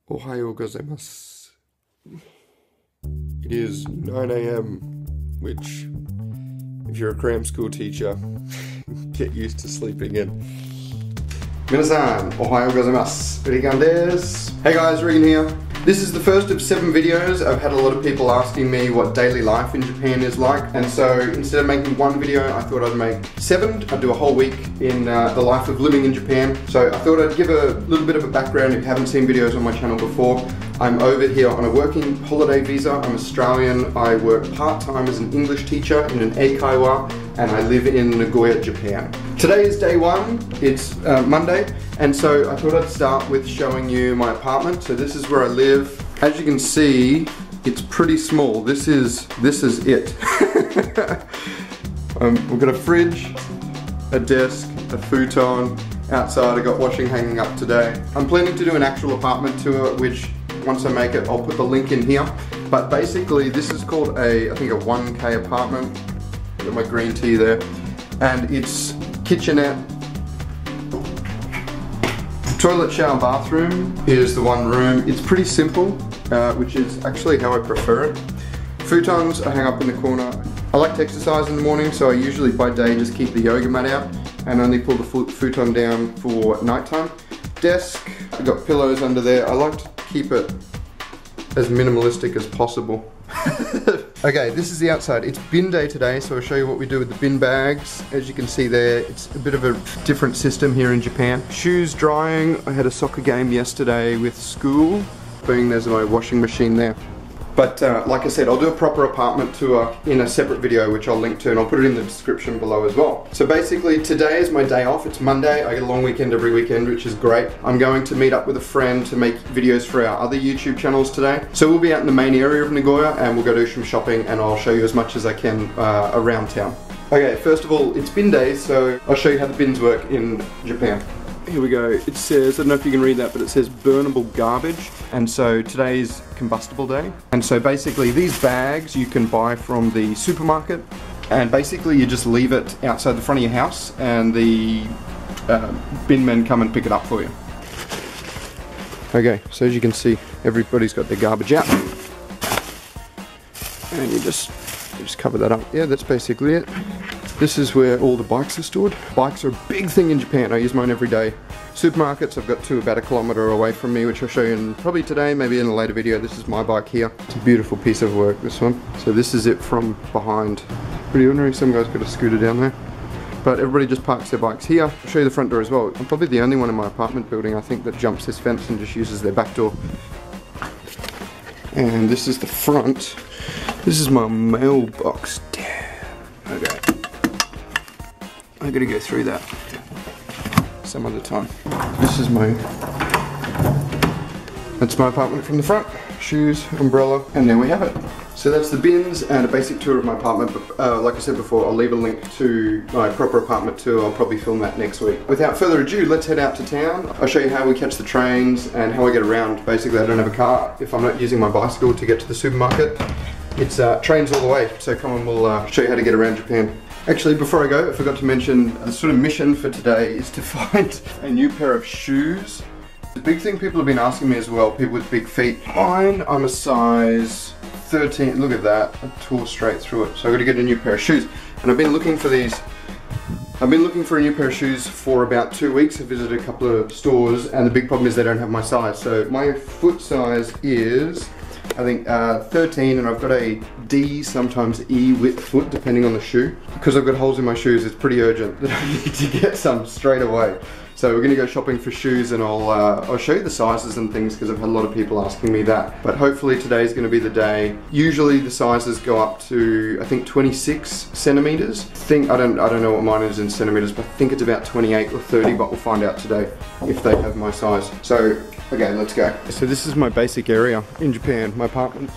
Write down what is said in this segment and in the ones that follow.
Ohayou gozaimasu. It is 9 AM, which, if you're a cram school teacher, get used to sleeping in. Minasan, ohayou gozaimasu. Rigan desu. Hey guys, Regan here. This is the first of 7 videos. I've had a lot of people asking me what daily life in Japan is like, and so instead of making one video, I thought I'd make 7. I'd do a whole week in the life of living in Japan. So I thought I'd give a little bit of a background if you haven't seen videos on my channel before. I'm over here on a working holiday visa. I'm Australian. I work part-time as an English teacher in an eikaiwa, and I live in Nagoya, Japan. Today is day 1. It's Monday, and so I thought I'd start with showing you my apartment. So this is where I live. As you can see, it's pretty small. This is it. We've got a fridge, a desk, a futon. Outside I got washing hanging up today. I'm planning to do an actual apartment tour, which once I make it, I'll put the link in here. But basically, this is called I think a 1K apartment. Got my green tea there. And it's kitchenette. Toilet, shower, bathroom is the one room. It's pretty simple, which is actually how I prefer it. Futons I hang up in the corner. I like to exercise in the morning, so I usually by day just keep the yoga mat out and only pull the futon down for nighttime. Desk, I've got pillows under there. I like to keep it as minimalistic as possible. Okay, this is the outside. It's bin day today, so I'll show you what we do with the bin bags. As you can see there, it's a bit of a different system here in Japan. Shoes drying. I had a soccer game yesterday with school. Boom, there's my washing machine there. But like I said, I'll do a proper apartment tour in a separate video, which I'll link to, and I'll put it in the description below as well. So basically, today is my day off. It's Monday. I get a long weekend every weekend, which is great. I'm going to meet up with a friend to make videos for our other YouTube channels today. So we'll be out in the main area of Nagoya, and we'll go do some shopping, and I'll show you as much as I can around town. Okay, first of all, it's bin days, so I'll show you how the bins work in Japan. Here we go. It says, I don't know if you can read that, but it says burnable garbage. And so today's combustible day. And so basically these bags you can buy from the supermarket, and basically you just leave it outside the front of your house and the bin men come and pick it up for you. Okay, so as you can see, everybody's got their garbage out. And you just cover that up. Yeah, that's basically it. This is where all the bikes are stored. Bikes are a big thing in Japan. I use mine every day. Supermarkets, I've got 2 about 1 kilometer away from me, which I'll show you in probably today, maybe in a later video. This is my bike here. It's a beautiful piece of work, this one. So this is it from behind. Pretty ordinary. Some guy's got a scooter down there. But everybody just parks their bikes here. I'll show you the front door as well. I'm probably the only one in my apartment building, I think, that jumps this fence and just uses their back door. And this is the front. This is my mailbox. Damn. Okay. I gotta go through that some other time. That's my apartment from the front. Shoes, umbrella, and there we have it. So that's the bins and a basic tour of my apartment. But like I said before, I'll leave a link to my proper apartment tour. I'll probably film that next week. Without further ado, let's head out to town. I'll show you how we catch the trains and how I get around. Basically, I don't have a car if I'm not using my bicycle to get to the supermarket. It's trains all the way, so come on, we'll show you how to get around Japan. Actually, before I go, I forgot to mention the sort of mission for today is to find a new pair of shoes. The big thing people have been asking me as well, people with big feet. Mine, I'm a size 13, look at that, I tore straight through it. So I've got to get a new pair of shoes. And I've been looking for these. I've been looking for a new pair of shoes for about 2 weeks. I've visited a couple of stores, and the big problem is they don't have my size. So my foot size is, I think 13, and I've got a D, sometimes E width foot, depending on the shoe. Because I've got holes in my shoes, it's pretty urgent that I need to get some straight away. So we're gonna go shopping for shoes, and I'll show you the sizes and things, because I've had a lot of people asking me that. But hopefully today's gonna be the day. Usually the sizes go up to, I think, 26 centimeters. I don't know what mine is in centimeters, but I think it's about 28 or 30, but we'll find out today if they have my size. So, okay, let's go. So this is my basic area in Japan, my apartment.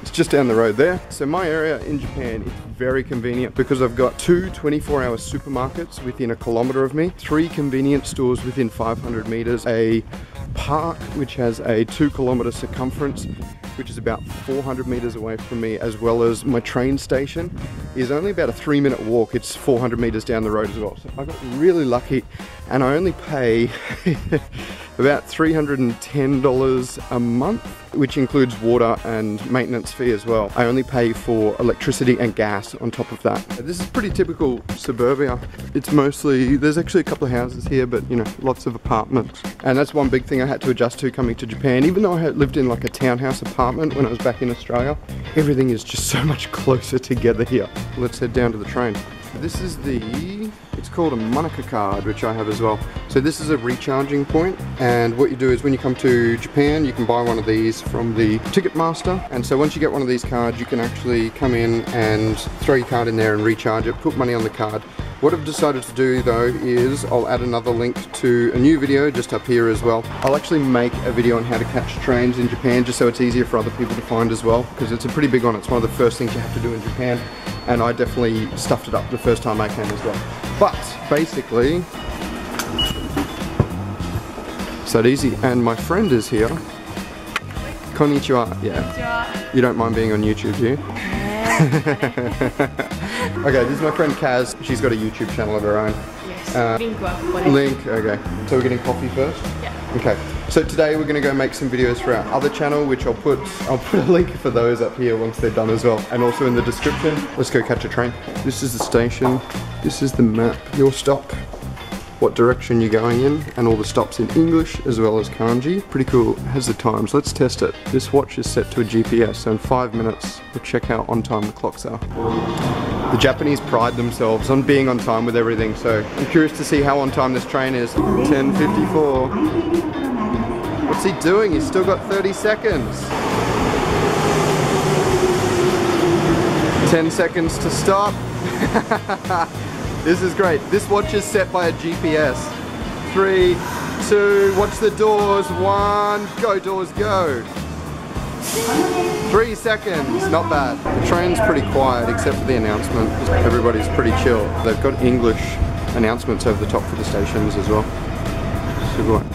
It's just down the road there. So my area in Japan is very convenient because I've got 2 24-hour supermarkets within 1 kilometer of me, 3 convenience stores within 500 meters, a park which has a 2-kilometer circumference, which is about 400 meters away from me, as well as my train station is only about a 3-minute walk. It's 400 meters down the road as well. So I got really lucky, and I only pay about $310 a month, which includes water and maintenance fee as well. I only pay for electricity and gas on top of that. This is pretty typical suburbia. It's mostly, there's actually a couple of houses here, but you know, lots of apartments. And that's one big thing I had to adjust to coming to Japan. Even though I had lived in like a townhouse apartment when I was back in Australia, everything is just so much closer together here. Let's head down to the train. This is it's called a Manaka card, which I have as well. So this is a recharging point, and what you do is when you come to Japan, you can buy one of these from the Ticketmaster. And so once you get one of these cards, you can actually come in and throw your card in there and recharge it, put money on the card. What I've decided to do though is I'll add another link to a new video just up here as well. I'll actually make a video on how to catch trains in Japan, just so it's easier for other people to find as well, because it's a pretty big one. It's one of the first things you have to do in Japan, and I definitely stuffed it up the first time I came as well. But basically, it's that easy. And my friend is here. Konnichiwa. Yeah. Konnichiwa. You don't mind being on YouTube, do you? Okay, this is my friend Kaz. She's got a YouTube channel of her own. Yes. Link, okay. So we're getting coffee first? Yeah. Okay. So today we're going to go make some videos for our other channel, which I'll put a link for those up here once they're done as well. And also in the description. Let's go catch a train. This is the station. This is the map. Your stop. What direction you're going in, and all the stops in English as well as kanji. Pretty cool. It has the times. Let's test it. This watch is set to a GPS, so in 5 minutes we'll check how on time the clocks are. The Japanese pride themselves on being on time with everything, so I'm curious to see how on time this train is. 10:54. What's he doing? He's still got 30 seconds. 10 seconds to stop. This is great. This watch is set by a GPS. 3, 2, watch the doors. 1, go doors, go. 3 seconds, not bad. The train's pretty quiet except for the announcement. Everybody's pretty chill. They've got English announcements over the top for the stations as well. Super good.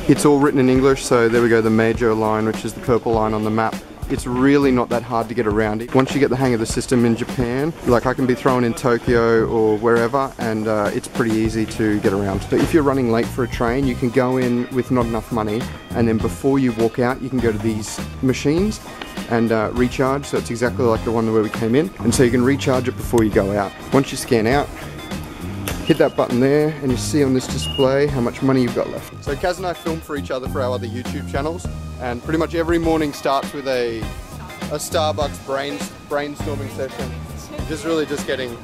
It's all written in English, so there we go, the major line, which is the purple line on the map. It's really not that hard to get around it. Once you get the hang of the system in Japan, like I can be thrown in Tokyo or wherever, and it's pretty easy to get around. So if you're running late for a train, you can go in with not enough money, and then before you walk out, you can go to these machines and recharge. So it's exactly like the one where we came in, and so you can recharge it before you go out. Once you scan out, hit that button there and you see on this display how much money you've got left. So Kaz and I film for each other for our other YouTube channels, and pretty much every morning starts with a Starbucks brainstorming session. Just really just getting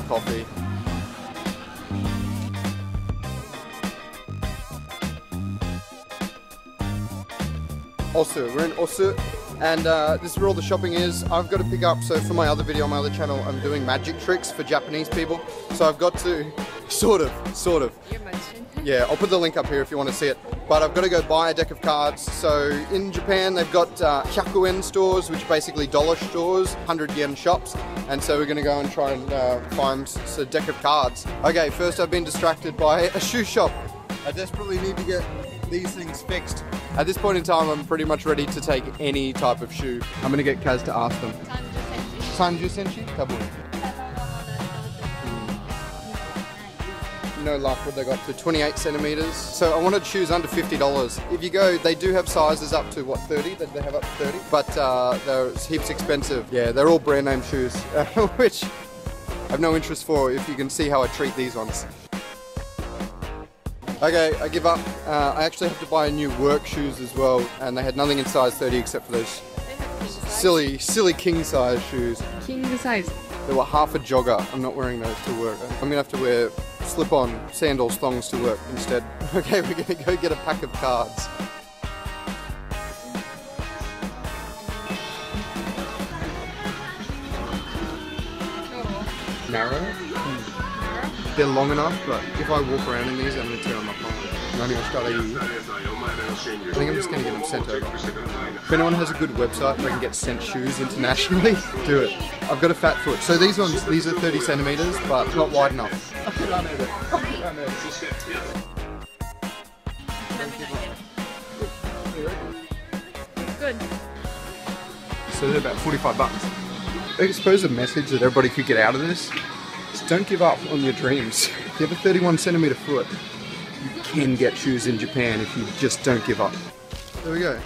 coffee. Osu, we're in Osu. And this is where all the shopping is. I've got to pick up, so for my other video on my other channel, I'm doing magic tricks for Japanese people. So I've got to, sort of. Yeah, I'll put the link up here if you want to see it. But I've got to go buy a deck of cards. So in Japan, they've got 100 stores, which are basically dollar stores, 100 yen shops. And so we're going to go and try and find a deck of cards. Okay, first I've been distracted by a shoe shop. I desperately need to get these things fixed. At this point in time, I'm pretty much ready to take any type of shoe. I'm gonna get Kaz to ask them. 30 cm? No luck, what they got to 28 centimeters. So I wanted shoes under $50. If you go, they do have sizes up to what, 30? They have up to 30, but they're heaps expensive. Yeah, they're all brand name shoes, which I have no interest for if you can see how I treat these ones. Okay, I give up. I actually have to buy new work shoes as well, and they had nothing in size 30 except for those silly king size shoes. King size? They were half a jogger. I'm not wearing those to work. I'm gonna have to wear slip-on sandals, thongs to work instead. Okay, we're gonna go get a pack of cards. Narrow? They're long enough, but if I walk around in these, I'm going to tear them apart. I think I'm just going to get them sent over. If anyone has a good website where I can get sent shoes internationally, do it. I've got a fat foot. So these are 30 centimeters, but not wide enough. Good. So they're about 45 bucks. I suppose a message that everybody could get out of this is don't give up on your dreams. If you have a 31 centimeter foot, you can get shoes in Japan if you just don't give up. There we go.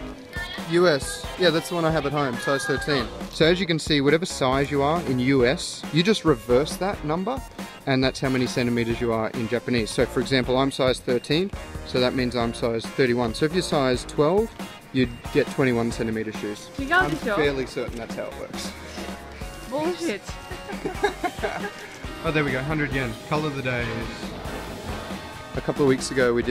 US, yeah, that's the one I have at home, size 13. So as you can see, whatever size you are in US, you just reverse that number, and that's how many centimeters you are in Japanese. So for example, I'm size 13, so that means I'm size 31. So if you're size 12, you'd get 21 centimeter shoes. I'm fairly certain that's how it works. Bullshit. Oh, there we go, 100 yen. Color of the day is... A couple of weeks ago we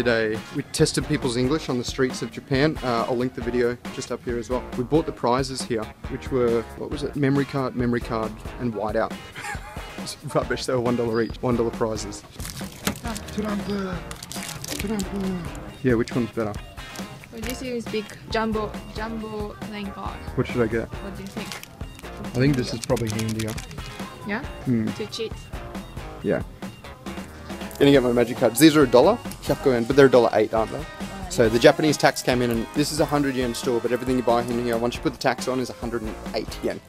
tested people's English on the streets of Japan. I'll link the video just up here as well. We bought the prizes here, which were, what was it? Memory card, and whiteout. It's rubbish, they were $1 each, $1 prizes. Yeah, which one's better? Well, this is big jumbo playing card. What should I get? What do you think? I think this is probably handier. Yeah? Mm. To cheat. Yeah. Gonna get my magic cards. These are $1, 100 yen, but they're $1.08, aren't they? So the Japanese tax came in, and this is a 100 yen store, but everything you buy in here, once you put the tax on, is 108 yen.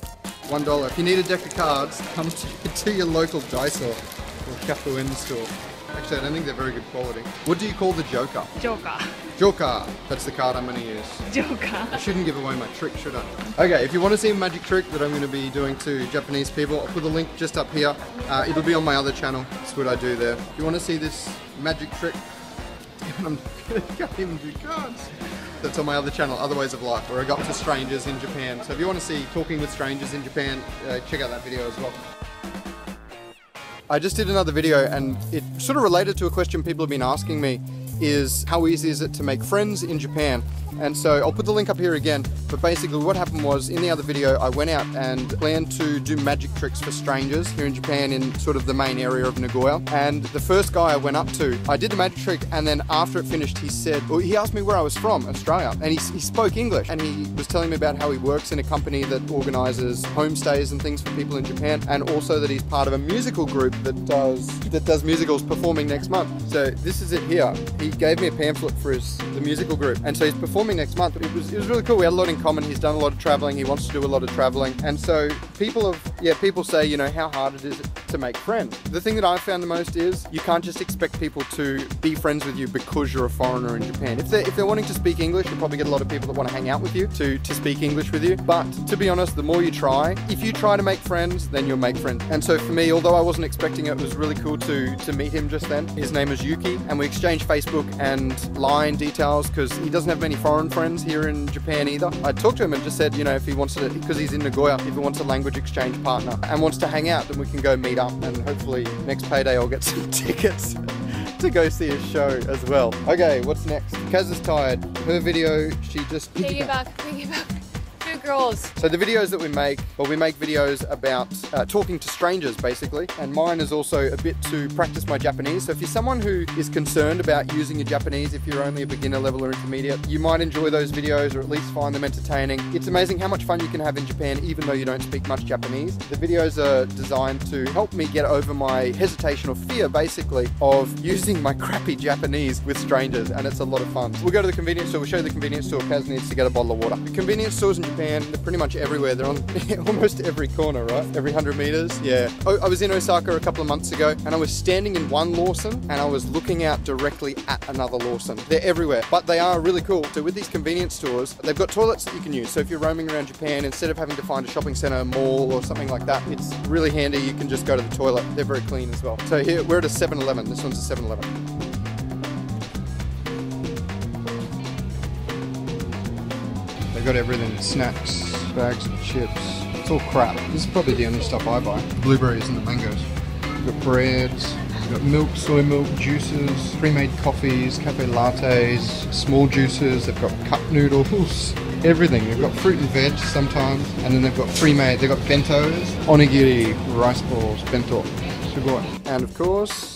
$1. If you need a deck of cards, come to your local Daiso or Hyakuen store. Actually, I don't think they're very good quality. What do you call the Joker? Joker. Joker. That's the card I'm going to use. Joker. I shouldn't give away my trick, should I? Okay, if you want to see a magic trick that I'm going to be doing to Japanese people, I'll put the link just up here. It'll be on my other channel. That's what I do there. If you want to see this magic trick, I can't even do cards. That's on my other channel, Other Ways of Life, where I got to strangers in Japan. So if you want to see talking with strangers in Japan, check out that video as well. I just did another video, and it sort of related to a question people have been asking me, is how easy is it to make friends in Japan? And so I'll put the link up here again, but basically what happened was, in the other video I went out and planned to do magic tricks for strangers here in Japan in sort of the main area of Nagoya. And the first guy I went up to, I did the magic trick, and then after it finished he said, well, he asked me where I was from, Australia, and he spoke English, and he was telling me about how he works in a company that organises homestays and things for people in Japan, and also that he's part of a musical group that does musicals performing next month. So this is it here. He gave me a pamphlet for the musical group, and so he's performing next month. It was really cool. We had a lot in common. He's done a lot of traveling. He wants to do a lot of traveling, and so people say, you know, how hard it is to make friends. The thing that I've found the most is you can't just expect people to be friends with you because you're a foreigner in Japan. If they're wanting to speak English, you'll probably get a lot of people that want to hang out with you to speak English with you. But to be honest, the more you try, if you try to make friends, then you'll make friends. And so for me, although I wasn't expecting it, it was really cool to meet him just then. His name is Yuki, and we exchanged Facebook and line details because he doesn't have many foreign friends here in Japan either. I talked to him and just said, you know, if he wants to, because he's in Nagoya, if he wants a language exchange partner and wants to hang out, then we can go meet up, and hopefully next payday I'll get some tickets to go see his show as well. Okay, what's next? Kaz is tired. Her video, she just... Piggyback. Two girls. So the videos that we make videos about talking to strangers, basically. And mine is also a bit to practice my Japanese. So if you're someone who is concerned about using your Japanese, if you're only a beginner level or intermediate, you might enjoy those videos or at least find them entertaining. It's amazing how much fun you can have in Japan, even though you don't speak much Japanese. The videos are designed to help me get over my hesitation or fear, basically, of using my crappy Japanese with strangers, and it's a lot of fun. We'll go to the convenience store, we'll show you the convenience store. Kaz needs to get a bottle of water. The convenience stores in Japan, they're pretty much everywhere. They're on almost every corner, right? Every 100 meters. Yeah. I was in Osaka a couple of months ago, and I was standing in one Lawson, and I was looking out directly at another Lawson. They're everywhere, but they are really cool. So with these convenience stores, they've got toilets that you can use. So if you're roaming around Japan, instead of having to find a shopping center, mall, or something like that, it's really handy. You can just go to the toilet. They're very clean as well. So here, we're at a 7-Eleven. This one's a 7-Eleven. They've got everything, snacks, bags of chips. It's all crap. This is probably the only stuff I buy. Blueberries and the mangoes. We've got breads, we've got milk, soy milk, juices, pre-made coffees, cafe lattes, small juices, they've got cup noodles, everything. They've got fruit and veg sometimes, and then they've got pre-made, they've got bentos, onigiri, rice balls, bento, sugoi. And of course,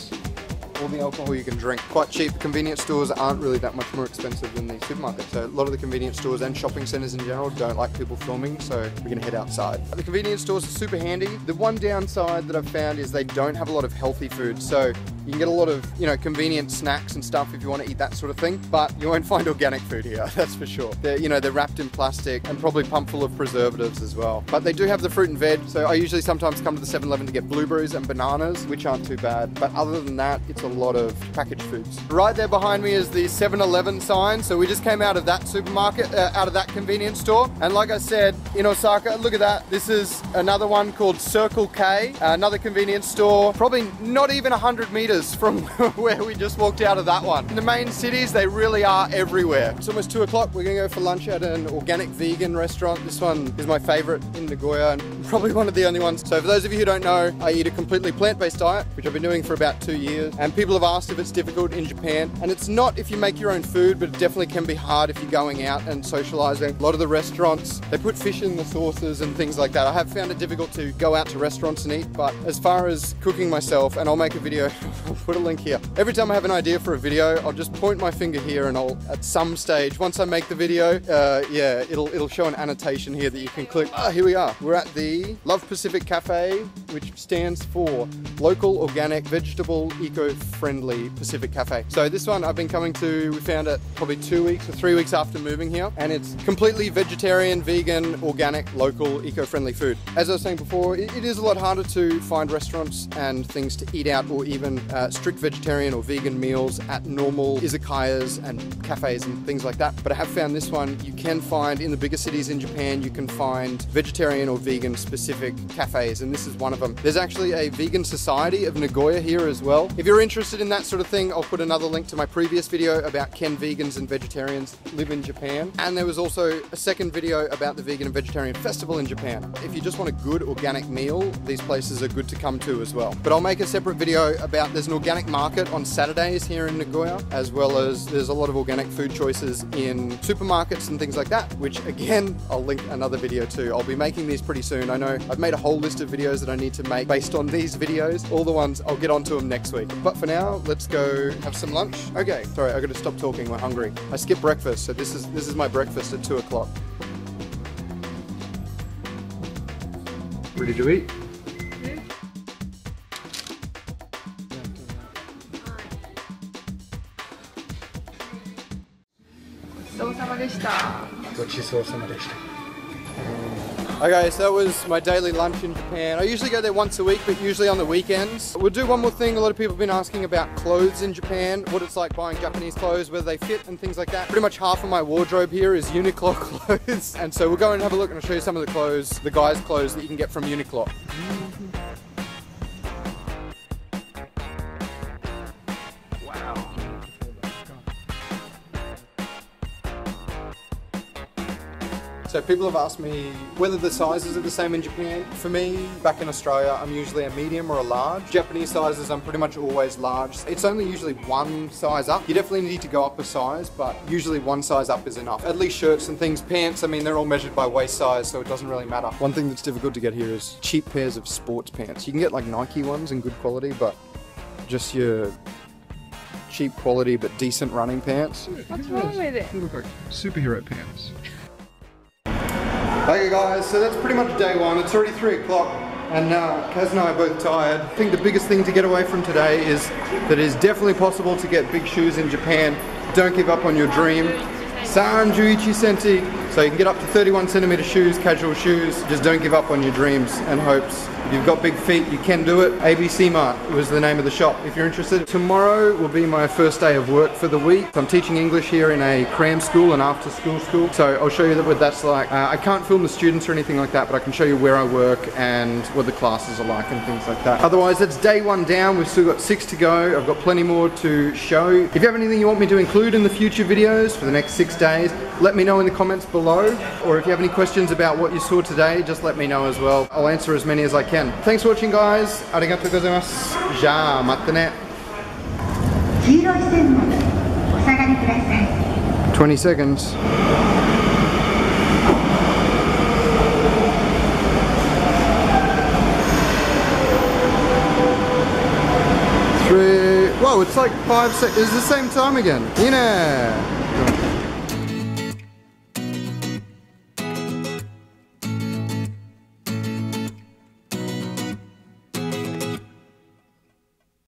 all the alcohol you can drink. Quite cheap. Convenience stores aren't really that much more expensive than the supermarkets. So a lot of the convenience stores and shopping centers in general don't like people filming, so we're gonna head outside. The convenience stores are super handy. The one downside that I've found is they don't have a lot of healthy food. So You can get a lot of, you know, convenient snacks and stuff if you want to eat that sort of thing, but you won't find organic food here, that's for sure. They're wrapped in plastic and probably pumped full of preservatives as well. But they do have the fruit and veg, so I usually sometimes come to the 7-Eleven to get blueberries and bananas, which aren't too bad. But other than that, it's a lot of packaged foods. Right there behind me is the 7-Eleven sign, so we just came out of that supermarket, out of that convenience store. And like I said, in Osaka, look at that. This is another one called Circle K, another convenience store, probably not even 100 meters from where we just walked out of that one. In the main cities, they really are everywhere. It's almost 2 o'clock. We're gonna go for lunch at an organic vegan restaurant. This one is my favorite in Nagoya and probably one of the only ones. So for those of you who don't know, I eat a completely plant-based diet, which I've been doing for about 2 years. And people have asked if it's difficult in Japan. And it's not if you make your own food, but it definitely can be hard if you're going out and socializing. A lot of the restaurants, they put fish in the sauces and things like that. I have found it difficult to go out to restaurants and eat, but as far as cooking myself, and I'll make a video, I'll put a link here. Every time I have an idea for a video, I'll just point my finger here and I'll, at some stage, once I make the video, yeah, it'll show an annotation here that you can click. Here we are. We're at the Love Pacific Cafe, which stands for Local, Organic, Vegetable, Eco-Friendly Pacific Cafe. So this one I've been coming to, we found it probably 2 weeks or 3 weeks after moving here, and it's completely vegetarian, vegan, organic, local, eco-friendly food. As I was saying before, it is a lot harder to find restaurants and things to eat out, or even strict vegetarian or vegan meals at normal izakayas and cafes and things like that. But I have found this one, you can find in the bigger cities in Japan, you can find vegetarian or vegan specific cafes, and this is one of them. There's actually a vegan society of Nagoya here as well. If you're interested in that sort of thing, I'll put another link to my previous video about can vegans and vegetarians live in Japan. And there was also a second video about the Vegan and Vegetarian Festival in Japan. If you just want a good organic meal, these places are good to come to as well. But I'll make a separate video about, there's an organic market on Saturdays here in Nagoya, as well as there's a lot of organic food choices in supermarkets and things like that, which again, I'll link another video too. I'll be making these pretty soon. I know I've made a whole list of videos that I need to make based on these videos. All the ones, I'll get onto them next week. But for now, let's go have some lunch. Okay, sorry, I gotta stop talking, we're hungry. I skipped breakfast, so this is my breakfast at 2 o'clock. Ready to eat? Okay, so that was my daily lunch in Japan. I usually go there once a week, but usually on the weekends. We'll do one more thing. A lot of people have been asking about clothes in Japan, what it's like buying Japanese clothes, whether they fit and things like that. Pretty much half of my wardrobe here is Uniqlo clothes. And so we'll go and have a look and I'll show you some of the clothes, the guys' clothes that you can get from Uniqlo. So people have asked me whether the sizes are the same in Japan. For me, back in Australia, I'm usually a medium or a large. Japanese sizes, I'm pretty much always large. It's only usually one size up. You definitely need to go up a size, but usually one size up is enough. At least shirts and things, pants, I mean, they're all measured by waist size, so it doesn't really matter. One thing that's difficult to get here is cheap pairs of sports pants. You can get like Nike ones in good quality, but just your cheap quality but decent running pants. What's wrong with it? They look like superhero pants. Okay guys, so that's pretty much day one. It's already 3 o'clock and Kaz and I are both tired. I think the biggest thing to get away from today is that it is definitely possible to get big shoes in Japan. Don't give up on your dream. 31 centi. So you can get up to 31 centimeter shoes, casual shoes. Just don't give up on your dreams and hopes. If you've got big feet, you can do it. ABC Mart was the name of the shop if you're interested. Tomorrow will be my first day of work for the week. I'm teaching English here in a cram school, an after school school. So I'll show you what that's like. I can't film the students or anything like that, but I can show you where I work and what the classes are like and things like that. Otherwise, that's day one down. We've still got 6 to go. I've got plenty more to show. If you have anything you want me to include in the future videos for the next 6 days, let me know in the comments below. Or if you have any questions about what you saw today, just let me know as well. I'll answer as many as I can. Thanks for watching guys. Arigatou gozaimasu. Ja, matte ne. 20 seconds. 3. Whoa, it's like 5 seconds. It's the same time again.